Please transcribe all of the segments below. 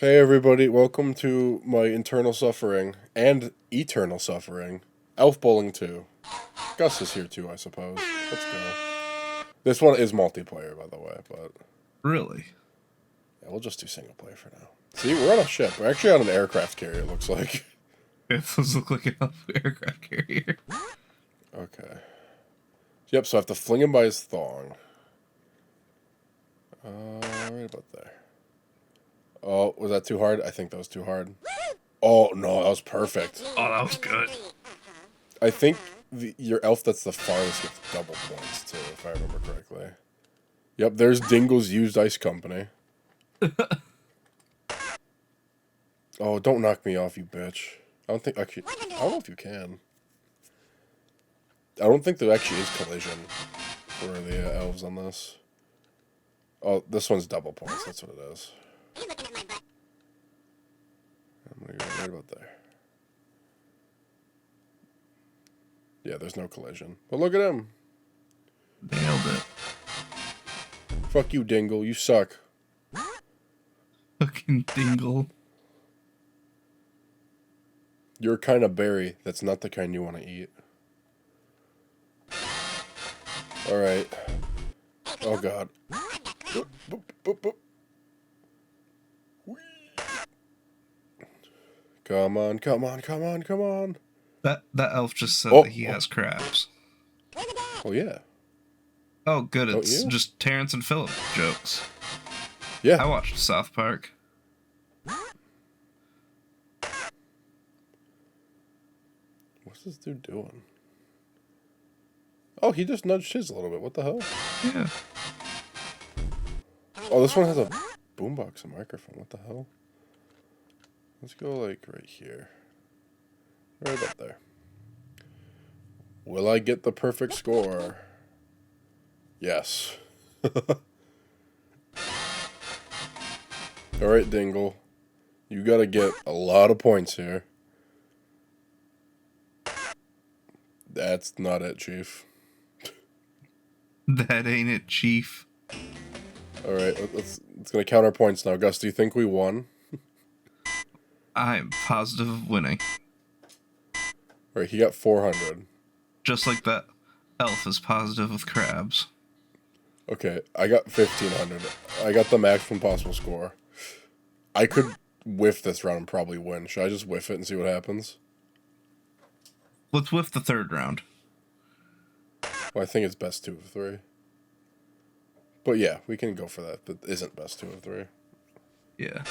Hey everybody, welcome to my internal suffering and eternal suffering. Elf Bowling 2. Gus is here too, I suppose. Let's go. This one is multiplayer, by the way, but Really? yeah, we'll just do single player for now. See, we're on a ship. We're actually on an aircraft carrier, it looks like. It does look like an aircraft carrier. Okay. Yep, so I have to fling him by his thong. Right about there. Oh, was that too hard? I think that was too hard. Oh, no, that was perfect. Oh, that was good. I think your elf that's the farthest gets double points, too, if I remember correctly. Yep, there's Dingle's Used Ice Company. Oh, don't knock me off, you bitch. I don't think, actually, I don't know if you can. I don't think there actually is collision for the elves on this. Oh, this one's double points, that's what it is. I'm gonna go right about there. Yeah, there's no collision. But look at him. Nailed it. Fuck you, Dingle. You suck. Fucking Dingle. You're a kind of berry. That's not the kind you want to eat. Alright. Oh, God. Boop, boop, boop, boop. Come on, come on, come on, come on. That elf just said Oh, that he has crabs. Oh, yeah. Oh, good. Don't It's you? just Terrence and Phillip jokes. Yeah. I watched South Park. What's this dude doing? Oh, he just nudged his a little bit. What the hell? Yeah. Oh, this one has a boombox and microphone. What the hell? Let's go, like, right here. Right up there. Will I get the perfect score? Yes. Alright, Dingle. You gotta get a lot of points here. That's not it, Chief. That ain't it, Chief. Alright, let's gonna count our points now. Gus, do you think we won? I am positive of winning. Alright, he got 400. Just like that elf is positive with crabs. Okay, I got 1,500. I got the maximum possible score. I could whiff this round and probably win. Should I just whiff it and see what happens? Let's whiff the third round. Well, I think it's best 2 of 3. But yeah, we can go for that. That isn't best 2 of 3. Yeah.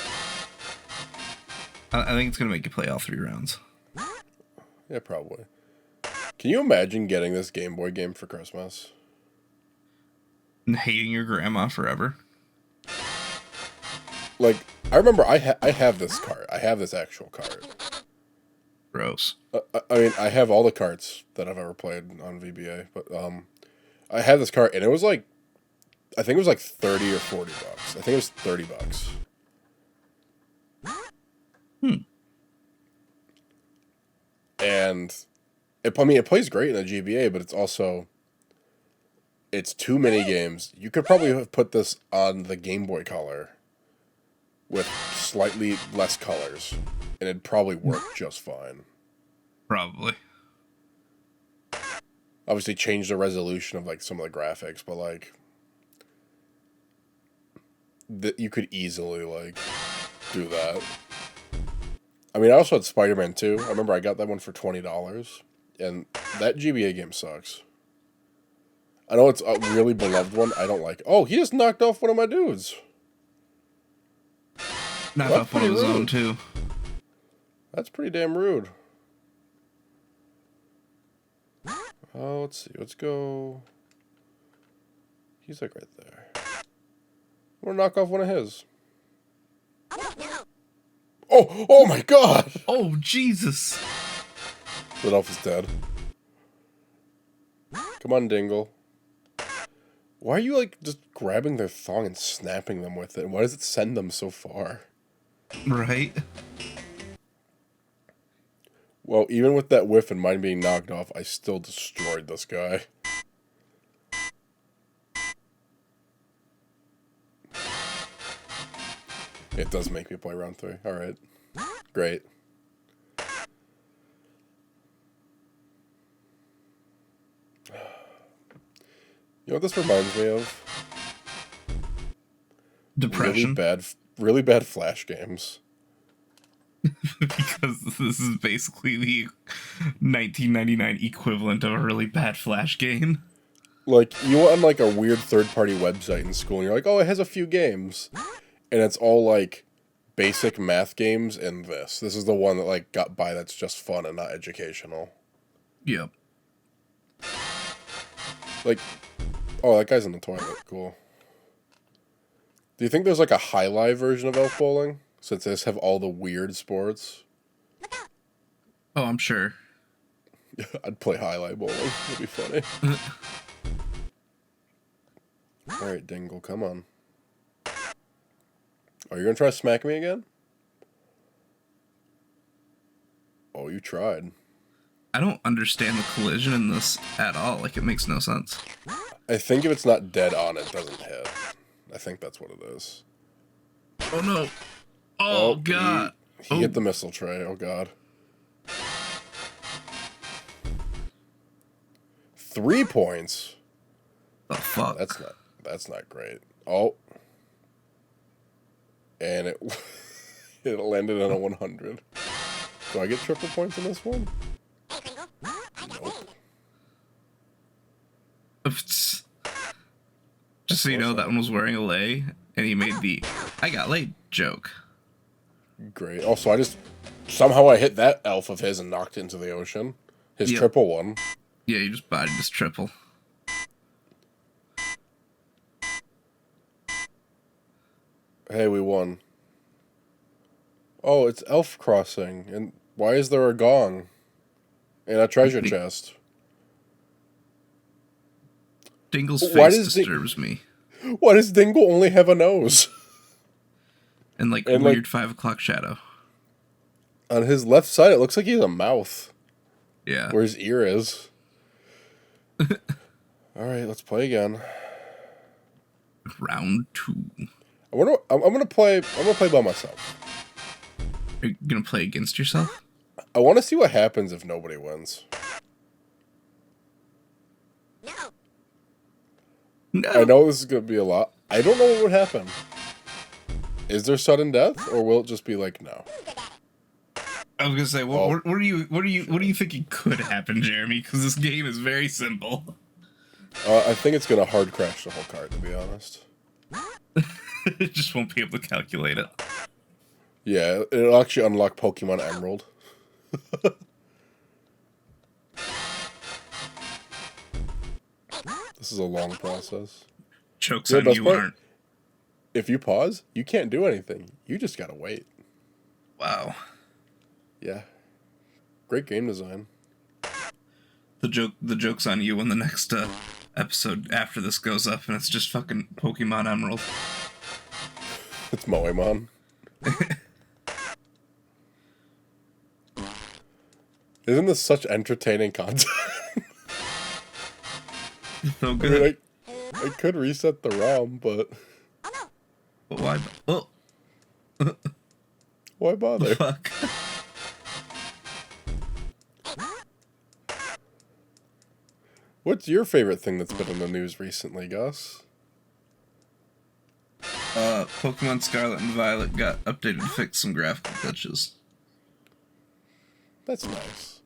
I think it's going to make you play all 3 rounds. Yeah, probably. Can you imagine getting this Game Boy game for Christmas? And hating your grandma forever. Like, I remember I have this cart. I have this actual cart. Gross. I mean, I have all the carts that I've ever played on VBA, but I had this cart, and it was like, I think it was like 30 or 40 bucks. I think it was 30 bucks. And it plays great in a GBA, but it's too many games. You could probably have put this on the Game Boy Color with slightly less colors, and it'd probably work just fine. Probably. Obviously, change the resolution of like some of the graphics, but like you could easily like do that. I mean, I also had Spider-Man 2. I remember I got that one for $20, and that GBA game sucks. I know it's a really beloved one. I don't like it. Oh, he just knocked off one of my dudes. Knocked off one of his own, too. That's pretty damn rude. Oh, let's see. Let's go. He's like right there. I'm gonna knock off one of his. Oh my God! Oh, Jesus! That elf is dead. Come on, Dingle. Why are you, like, just grabbing their thong and snapping them with it? Why does it send them so far? Right? Well, even with that whiff and mine being knocked off, I still destroyed this guy. It does make me play round 3. All right. Great. You know what this reminds me of? Depression. Really bad Flash games. Because this is basically the 1999 equivalent of a really bad Flash game. Like, you went on, like, a weird third-party website in school, and you're like, oh, it has a few games. And it's all, like, basic math games and this. This is the one that, like, got by that's just fun and not educational. Yep. Like, oh, that guy's in the toilet. Cool. Do you think there's, like, a high-live version of Elf Bowling? Since this have all the weird sports? Oh, I'm sure. I'd play highlight bowling. It'd be funny. Alright, Dingle, come on. Oh, you're gonna try to smack me again? Oh, you tried. I don't understand the collision in this at all. Like, it makes no sense. I think if it's not dead on, it doesn't hit. I think that's what it is. Oh, no. Oh, God. He hit the missile tray. Oh, God. 3 points. The fuck? That's not great. Oh. And it it landed on a 100. Do I get triple points in this one? Nope. Just so you know, that one was wearing a lei, and he made the "I got laid" joke. Great. Also, somehow I hit that elf of his and knocked it into the ocean. His triple one. Yeah, you just bodied his triple. Hey, we won. Oh, it's Elf Crossing. And why is there a gong? And a treasure chest. Dingle's face disturbs me. Why does Dingle only have a nose? And weird 5 o'clock shadow. On his left side, it looks like he has a mouth. Yeah. Where his ear is. Alright, let's play again. Round 2. I'm gonna play by myself. Are you gonna play against yourself? I want to see what happens if nobody wins. No. I know this is gonna be a lot. I don't know what would happen. Is there sudden death, or will it just be like no? I was gonna say, what are you thinking could happen, Jeremy? Because this game is very simple. I think it's gonna hard crash the whole card, to be honest. It just won't be able to calculate it. Yeah, it'll actually unlock Pokemon Emerald. This is a long process. Joke's on you aren't. If you pause, you can't do anything. You just gotta wait. Wow. Yeah. Great game design. The joke's on you when the next episode after this goes up and it's just fucking Pokemon Emerald. It's Moemon. Isn't this such entertaining content? So good. I mean, I could reset the ROM, but why? Oh. Why bother? Fuck. What's your favorite thing that's been in the news recently, Gus? Pokemon Scarlet and Violet got updated to fix some graphical glitches. That's nice.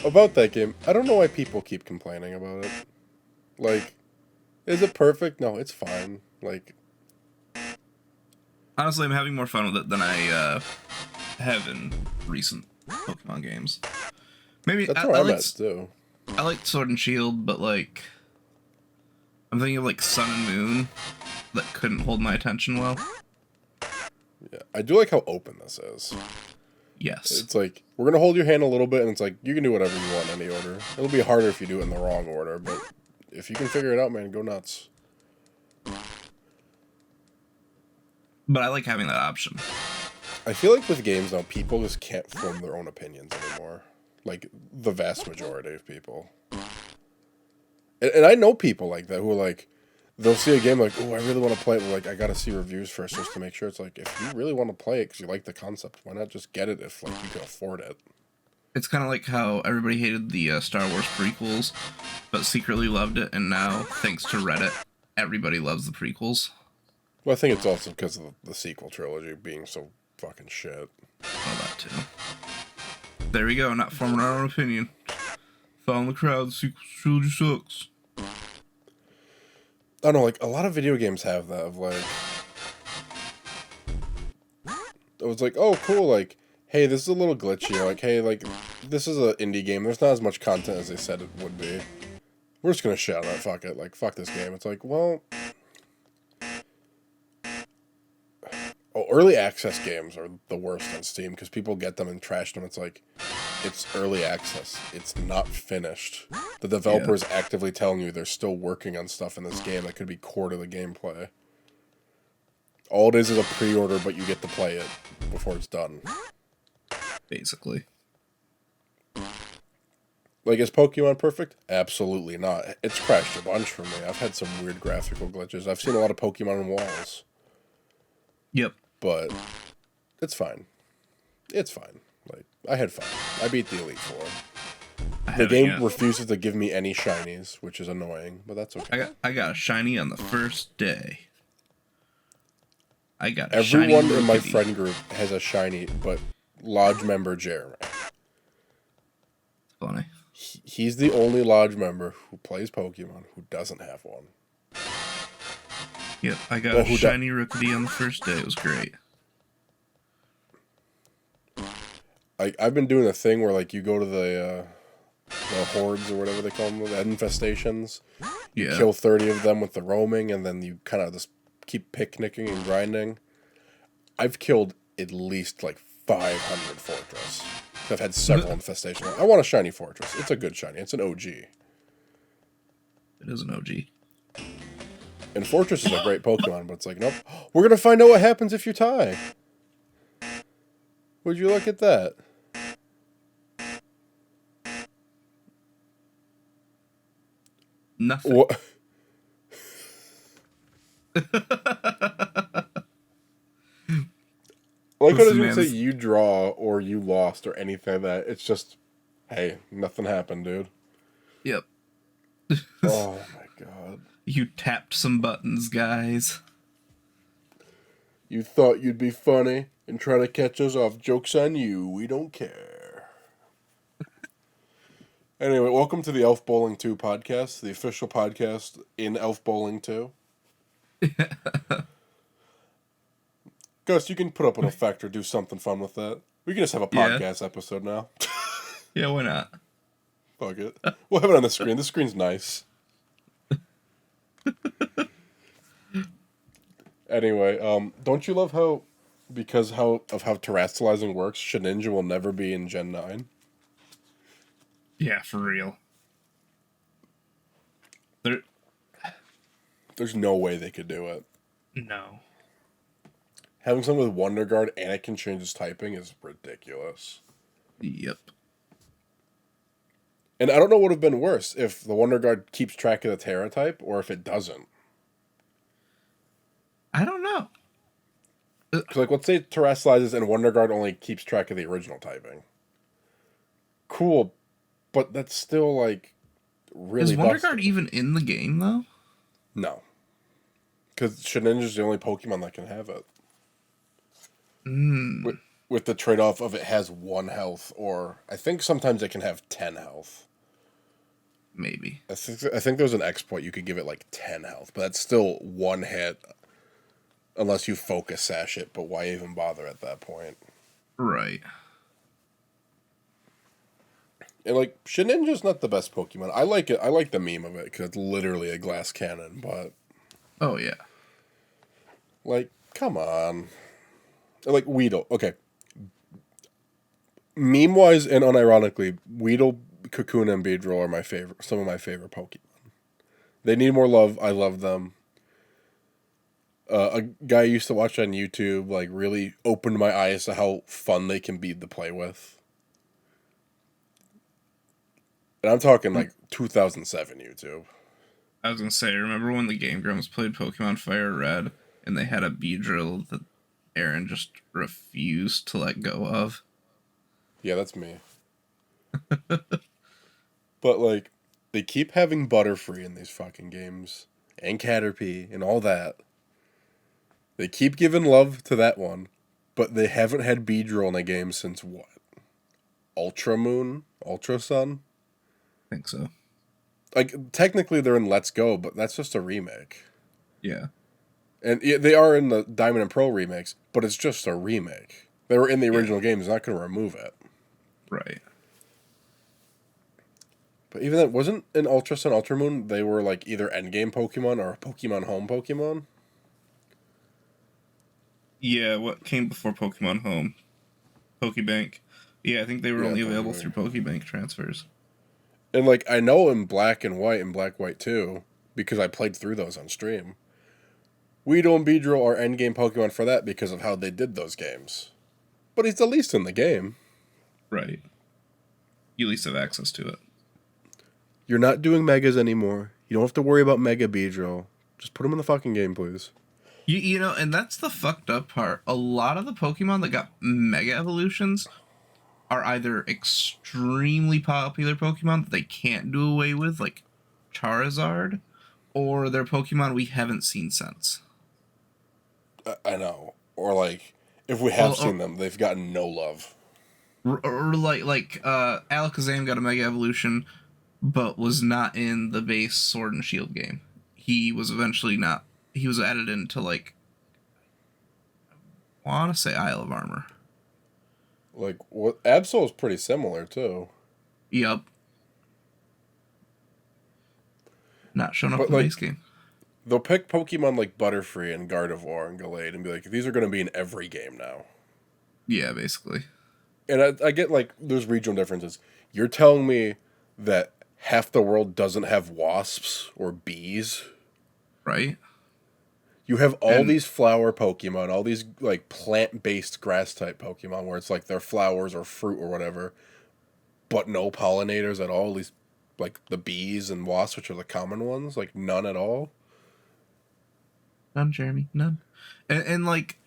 About that game, I don't know why people keep complaining about it. Like, is it perfect? No, it's fine. Like, honestly, I'm having more fun with it than I have in recent Pokemon games. Maybe that's where I'm at too. I like Sword and Shield, but like, I'm thinking of like Sun and Moon that couldn't hold my attention well. Yeah, I do like how open this is. Yes. It's like, we're going to hold your hand a little bit, and it's like, you can do whatever you want in any order. It'll be harder if you do it in the wrong order, but if you can figure it out, man, go nuts. But I like having that option. I feel like with games now, people just can't form their own opinions anymore. Like, the vast majority of people. And I know people like that who are like, they'll see a game like, oh, I really want to play it. But like, I gotta see reviews first just to make sure. It's like, if you really want to play it because you like the concept, why not just get it if like you can afford it? It's kind of like how everybody hated the Star Wars prequels, but secretly loved it, and now, thanks to Reddit, everybody loves the prequels. Well, I think it's also because of the sequel trilogy being so fucking shit. Oh, that too. There we go, not forming our own opinion. Following the crowd, the sequel trilogy sucks. I don't know, like, a lot of video games have that, of like, it was like, oh, cool, like, hey, this is a little glitchy, or like, hey, like, this is an indie game, there's not as much content as they said it would be. We're just gonna shit on it, fuck it, like, fuck this game. It's like, well... Oh, early access games are the worst on Steam, because people get them and trash them. It's like, it's early access. It's not finished. The developer is actively telling you they're still working on stuff in this game that could be core to the gameplay. All it is a pre-order, but you get to play it before it's done. Basically. Like, is Pokemon perfect? Absolutely not. It's crashed a bunch for me. I've had some weird graphical glitches. I've seen a lot of Pokemon on walls. Yep. But it's fine. It's fine. Like, I had fun. I beat the Elite Four. The game refuses to give me any shinies, which is annoying, but that's okay. I got a shiny on the first day. I got a Everyone shiny in my Rookity. friend group has a shiny, but Lodge member Jeremy. Funny. He's the only Lodge member who plays Pokemon who doesn't have one. Yep, I got a shiny Rookity on the first day. It was great. I've been doing a thing where, like, you go to the hordes or whatever they call them, the infestations. You kill 30 of them with the roaming, and then you kind of just keep picnicking and grinding. I've killed at least, like, 500 Fortress. I've had several infestations. I want a shiny Fortress. It's a good shiny. It's an OG. It is an OG. And Fortress is a great Pokemon, but it's like, nope. We're going to find out what happens if you tie. Would you look at that? Nothing. What? Like, what does it say you draw or you lost or anything like that? It's just, hey, nothing happened, dude. Yep. Oh my god. You tapped some buttons, guys. You thought you'd be funny and try to catch us off. Joke's on you. We don't care. Anyway, welcome to the Elf Bowling 2 podcast, the official podcast in Elf Bowling 2. Gus, you can put up an effect or do something fun with that. We can just have a podcast episode now. Yeah, why not? Fuck it. We'll have it on the screen. The screen's nice. Anyway, don't you love how, because of how terrestrializing works, Shedinja will never be in Gen 9? Yeah, for real. There's no way they could do it. No. Having someone with Wonder Guard and it can change his typing is ridiculous. Yep. And I don't know what would have been worse, if the Wonder Guard keeps track of the Terra type, or if it doesn't. I don't know. Because, like, let's say it terrestrializes and Wonder Guard only keeps track of the original typing. Cool, but that's still, like, really Is Wonder Guard even in the game, though? No. Because Shedinja's the only Pokemon that can have it. With the trade-off of it has 1 health, or I think sometimes it can have 10 health. Maybe. I think there's an exploit you could give it like 10 health, but that's still 1 hit unless you focus sash it, but why even bother at that point? Right. And like, Shedinja's not the best Pokemon. I like it. I like the meme of it because it's literally a glass cannon, but... Oh, yeah. Like, come on. Like, Weedle. Okay. Meme-wise and unironically, Weedle, Cocoon, and Beedrill are some of my favorite Pokemon. They need more love. I love them. A guy I used to watch on YouTube, like, really opened my eyes to how fun they can be to play with. And I'm talking, like, 2007 YouTube. I was gonna say, remember when the Game Grumps played Pokemon Fire Red and they had a Beedrill that Aaron just refused to let go of? Yeah, that's me. But like, they keep having Butterfree in these fucking games, and Caterpie, and all that. They keep giving love to that one, but they haven't had Beedrill in a game since what? Ultra Moon? Ultra Sun? I think so. Like, technically they're in Let's Go, but that's just a remake. Yeah. And yeah, they are in the Diamond and Pearl remakes, but it's just a remake. They were in the original game, it's not going to remove it. Right. But even that wasn't in Ultra Sun, Ultra Moon, they were like either endgame Pokemon or Pokemon Home Pokemon. Yeah, what came before Pokemon Home? Pokebank. Yeah, I think they were Yeah, only available Pokemon. through Pokebank transfers. And like I know in Black and White and Black White 2, because I played through those on stream. Weedle and Beedrill are endgame Pokemon for that because of how they did those games. But he's the least in the game. Right. You at least have access to it. You're not doing Megas anymore. You don't have to worry about Mega Beedrill. Just put him in the fucking game, please. You know, and that's the fucked up part. A lot of the Pokemon that got Mega Evolutions are either extremely popular Pokemon that they can't do away with, like Charizard, or they're Pokemon we haven't seen since. I know. Or like, if we have seen them, they've gotten no love. Or like Alakazam got a Mega Evolution, but was not in the base Sword and Shield game. He was eventually not. He was added into like I want to say Isle of Armor. Like, what? Absol is pretty similar, too. Yup. Not showing up But in the like, base game. they'll pick Pokemon like Butterfree and Gardevoir and Gallade and be like, these are going to be in every game now. Yeah, basically. And I get like, there's regional differences. You're telling me that half the world doesn't have wasps or bees? Right? You have all And these flower Pokemon, all these like plant-based grass-type Pokemon where it's like they're flowers or fruit or whatever, but no pollinators at all. At least like the bees and wasps, which are the common ones, like none at all. none, Jeremy, none. And like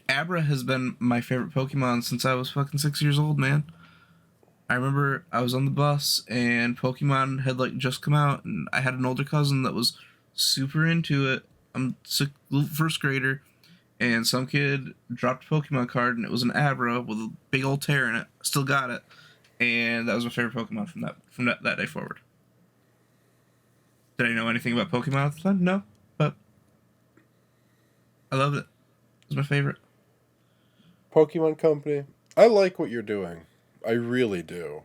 Abra has been my favorite Pokemon since I was fucking 6 years old, man. I remember I was on the bus and Pokemon had like just come out, and I had an older cousin that was super into it. I'm first grader, and some kid dropped a Pokemon card, and it was an Abra with a big old tear in it. Still got it, and that was my favorite Pokemon from that day forward. Did I know anything about Pokemon at the time? No, but I loved it. It was my favorite. Pokemon Company, I like what you're doing. I really do.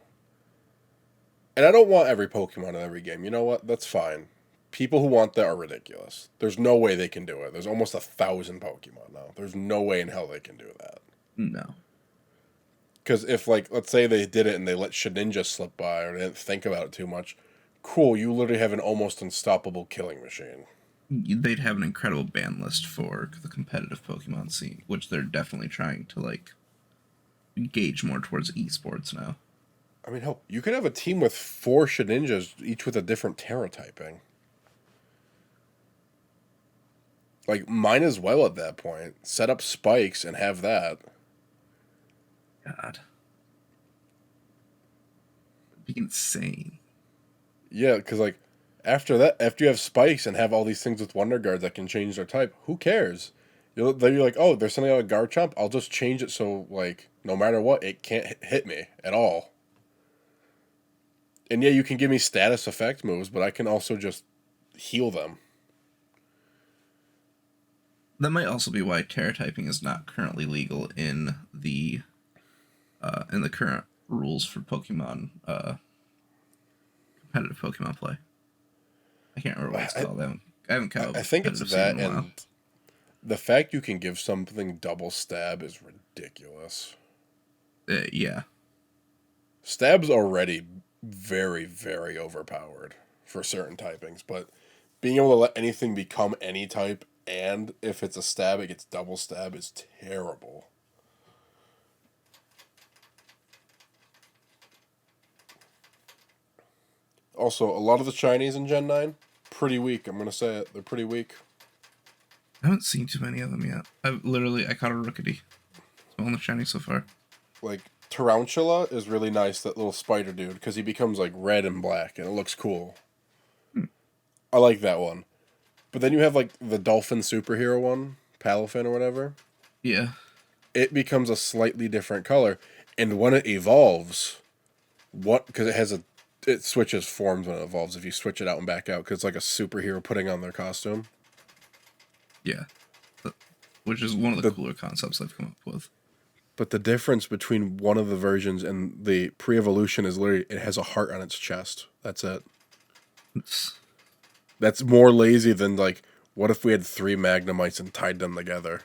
And I don't want every Pokemon in every game. You know what? That's fine. People who want that are ridiculous. There's no way they can do it. There's almost 1,000 Pokemon now. There's no way in hell they can do that. No. Because if, like, let's say they did it and they let Shedinja slip by or they didn't think about it too much, cool, you literally have an almost unstoppable killing machine. They'd have an incredible ban list for the competitive Pokemon scene, which they're definitely trying to like gauge more towards esports now. I mean, hell, you could have a team with 4 Shedinjas, each with a different Terra typing. Like, mine as well at that point. Set up spikes and have that. God, it'd be insane. Yeah, because, like, after that, after you have spikes and have all these things with Wonder Guards that can change their type, who cares? Then you're like, oh, there's something out of Garchomp, I'll just change it so, like, no matter what, it can't hit me at all. And yeah, you can give me status effect moves, but I can also just heal them. That might also be why Terra typing is not currently legal in the current rules for Pokemon competitive Pokemon play. I can't remember what it's called. I haven't come up I with think it's competitive that, scene in a while. and the fact you can give something double stab is ridiculous. Yeah. Stab's already very, very overpowered for certain typings, but being able to let anything become any type, and if it's a stab, it gets double stab, is terrible. Also, a lot of the Chinese in Gen 9, pretty weak. I'm gonna say it. They're pretty weak. I haven't seen too many of them yet. I caught a Rookity. It's my only shiny so far. Like, Tarantula is really nice, that little spider dude, because he becomes, like, red and black, and it looks cool. I like that one. But then you have, like, the dolphin superhero one, Palafin or whatever. Yeah. It becomes a slightly different color. And when it evolves, because it switches forms when it evolves if you switch it out and back out, because it's like a superhero putting on their costume. Yeah. Which is one of the cooler concepts I've come up with. But the difference between one of the versions and the pre-evolution is literally it has a heart on its chest. That's it. That's more lazy than, like, what if we had 3 Magnemites and tied them together?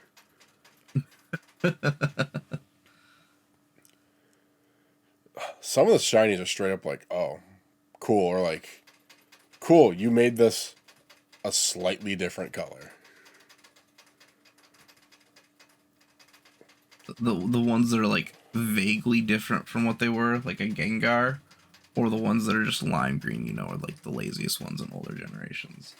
Some of the shinies are straight up like, oh, cool. Or like, cool, you made this a slightly different color. The ones that are like vaguely different from what they were, like a Gengar, or the ones that are just lime green, you know, are like the laziest ones in older generations.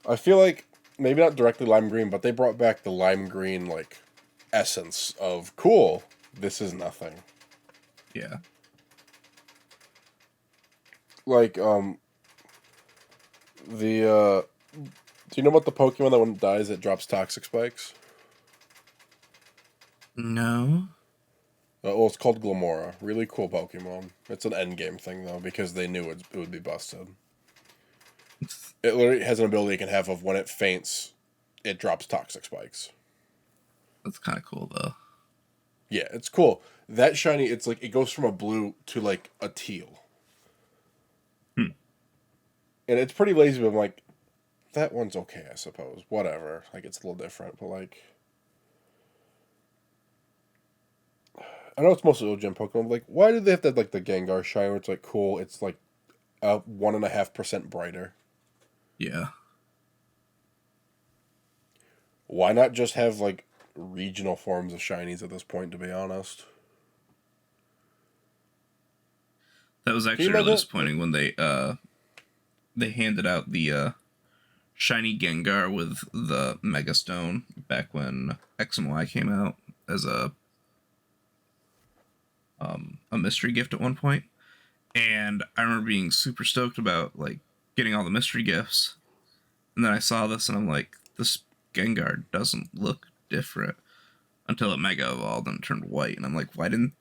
I feel like maybe not directly lime green, but they brought back the lime green, like, essence of cool. This is nothing. Yeah. Like, do you know about the Pokemon that when it dies it drops toxic spikes? No. Well, it's called Glamora. Really cool Pokemon. It's an endgame thing, though, because they knew it would be busted. It literally has an ability it can have of when it faints, it drops toxic spikes. That's kind of cool, though. Yeah, it's cool. That shiny, it's like, it goes from a blue to, like, a teal. And it's pretty lazy, but I'm like, that one's okay, I suppose. Whatever. Like, it's a little different, but, like, I know it's mostly old gen Pokemon, but, like, why do they have to have, like, the Gengar shine where it's, like, cool, it's, like, 1.5% brighter? Yeah. Why not just have, like, regional forms of shinies at this point, to be honest? That was actually really disappointing when they handed out the shiny Gengar with the Mega Stone back when X and Y came out as a mystery gift at one point. And I remember being super stoked about, like, getting all the mystery gifts. And then I saw this and I'm like, this Gengar doesn't look different until it Mega Evolved and turned white. And I'm like, why didn't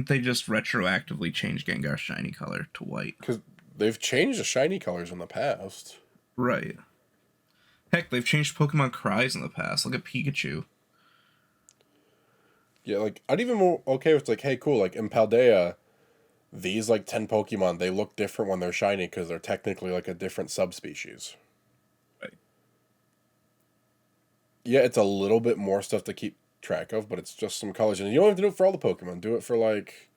they just retroactively change Gengar's shiny color to white? Because they've changed the shiny colors in the past. Right. Heck, they've changed Pokemon Cries in the past. Look at Pikachu. Yeah, like, I'd even more okay with, like, hey, cool, like, in Paldea, these, like, 10 Pokemon, they look different when they're shiny because they're technically, like, a different subspecies. Right. Yeah, it's a little bit more stuff to keep track of, but it's just some colors. And you don't have to do it for all the Pokemon. Do it for, like,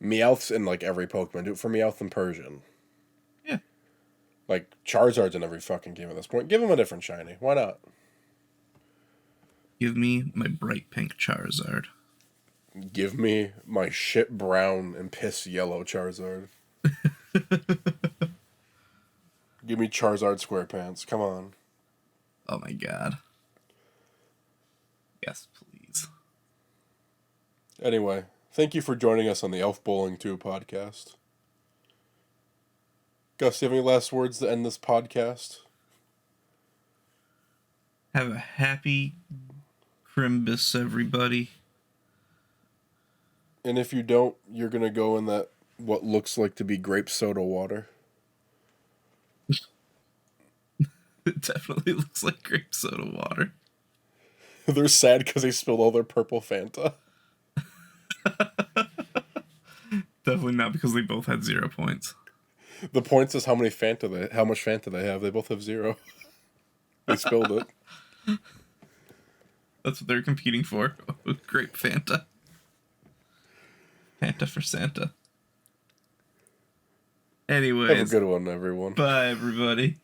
Meowth's in, like, every Pokemon. Do it for Meowth and Persian. Yeah. Like, Charizard's in every fucking game at this point. Give him a different shiny. Why not? Give me my bright pink Charizard. Give me my shit brown and piss yellow Charizard. Give me Charizard SquarePants. Come on. Oh my god. Yes, please. Anyway, thank you for joining us on the Elf Bowling 2 podcast. Gus, do you have any last words to end this podcast? Have a happy Crimbus, everybody. And if you don't, you're going to go in that what looks like to be grape soda water. It definitely looks like grape soda water. They're sad because they spilled all their purple Fanta. Definitely not because they both had 0 points. The points is how much Fanta they have. They both have 0. They spilled it. That's what they're competing for. Grape Fanta. Fanta for Santa. Anyways. Have a good one, everyone. Bye, everybody.